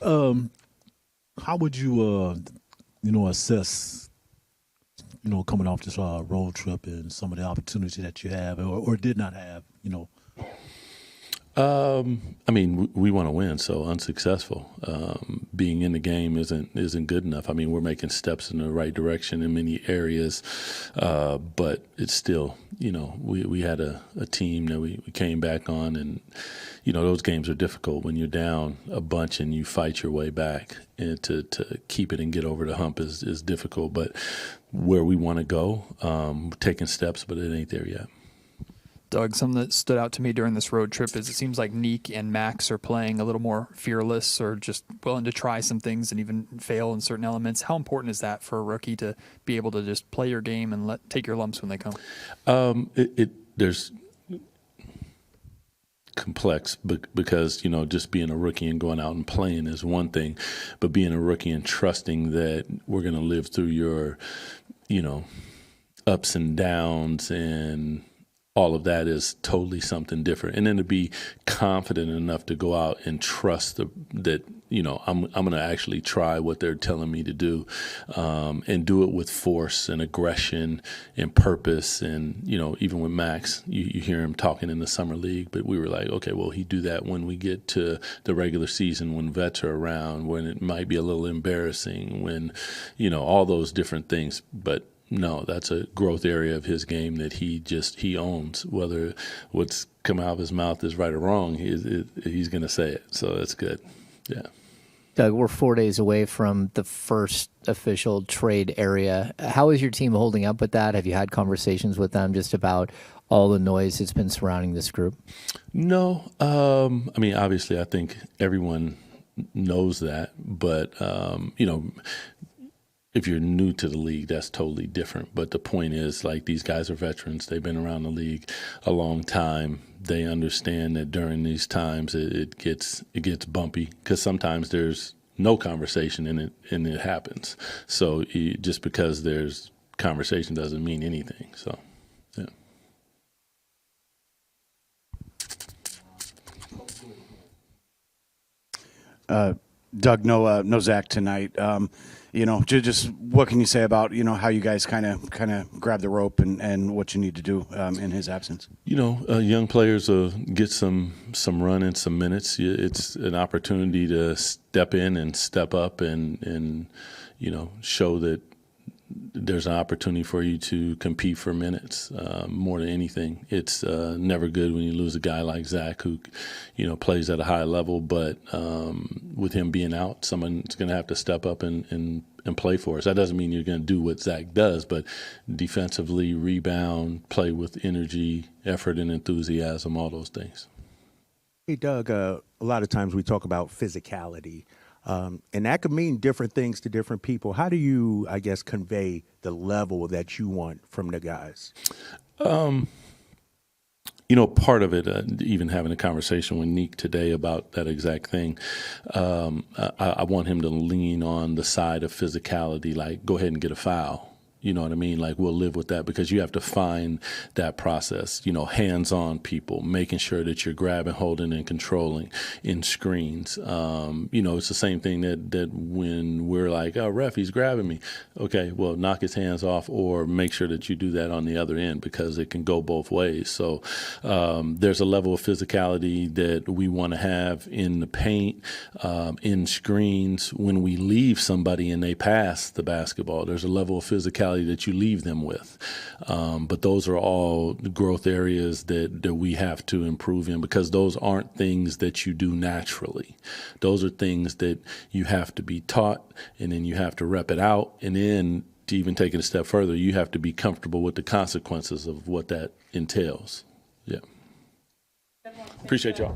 Um, how would you, assess, coming off this road trip and some of the opportunity that you have or did not have. I mean, we want to win, so unsuccessful. Being in the game isn't good enough. I mean, we're making steps in the right direction in many areas, but it's still, we had a team that we came back on, and those games are difficult when you're down a bunch and you fight your way back. And to keep it and get over the hump is difficult. But where we want to go, we're taking steps, but it ain't there yet. Doug, something that stood out to me during this road trip is it seems like Neek and Max are playing a little more fearless or just willing to try some things and even fail in certain elements. How important is that for a rookie to be able to just play your game and take your lumps when they come? There's complex because, just being a rookie and going out and playing is one thing, but being a rookie and trusting that we're going to live through your, ups and downs and all of that is totally something different. And then to be confident enough to go out and trust that, I'm going to actually try what they're telling me to do, and do it with force and aggression and purpose. And, even with Max, you hear him talking in the summer league, but we were like, okay, well, he do that when we get to the regular season, when vets are around, when it might be a little embarrassing, when, all those different things. But no, that's a growth area of his game that he owns. Whether what's come out of his mouth is right or wrong, he's going to say it. So that's good. Yeah. Doug, we're 4 days away from the first official trade area. How is your team holding up with that? Have you had conversations with them just about all the noise that's been surrounding this group? No. I mean, obviously, I think everyone knows that. But, if you're new to the league, that's totally different. But the point is, like, these guys are veterans. They've been around the league a long time. They understand that during these times it gets bumpy because sometimes there's no conversation in it and it happens. So just because there's conversation doesn't mean anything. So, yeah. Doug, no Zach tonight. Just what can you say about, how you guys kind of grab the rope and what you need to do in his absence? Young players get some run and some minutes. It's an opportunity to step in and step up and show that there's an opportunity for you to compete for minutes more than anything. It's never good when you lose a guy like Zach who, plays at a high level. But with him being out, someone's going to have to step up and play for us. That doesn't mean you're going to do what Zach does, but defensively, rebound, play with energy, effort, and enthusiasm, all those things. Hey, Doug, a lot of times we talk about physicality. And that could mean different things to different people. How do you, I guess, convey the level that you want from the guys? Part of it, even having a conversation with Neek today about that exact thing, I want him to lean on the side of physicality, like go ahead and get a foul. You know what I mean? Like, we'll live with that because you have to find that process, hands-on people, making sure that you're grabbing, holding, and controlling in screens. It's the same thing that when we're like, oh, ref, he's grabbing me. Okay, well, knock his hands off or make sure that you do that on the other end because it can go both ways. So there's a level of physicality that we want to have in the paint, in screens. When we leave somebody and they pass the basketball, there's a level of physicality that you leave them with. But those are all growth areas that we have to improve in because those aren't things that you do naturally. Those are things that you have to be taught, and then you have to rep it out. And then to even take it a step further, you have to be comfortable with the consequences of what that entails. Yeah. Appreciate y'all.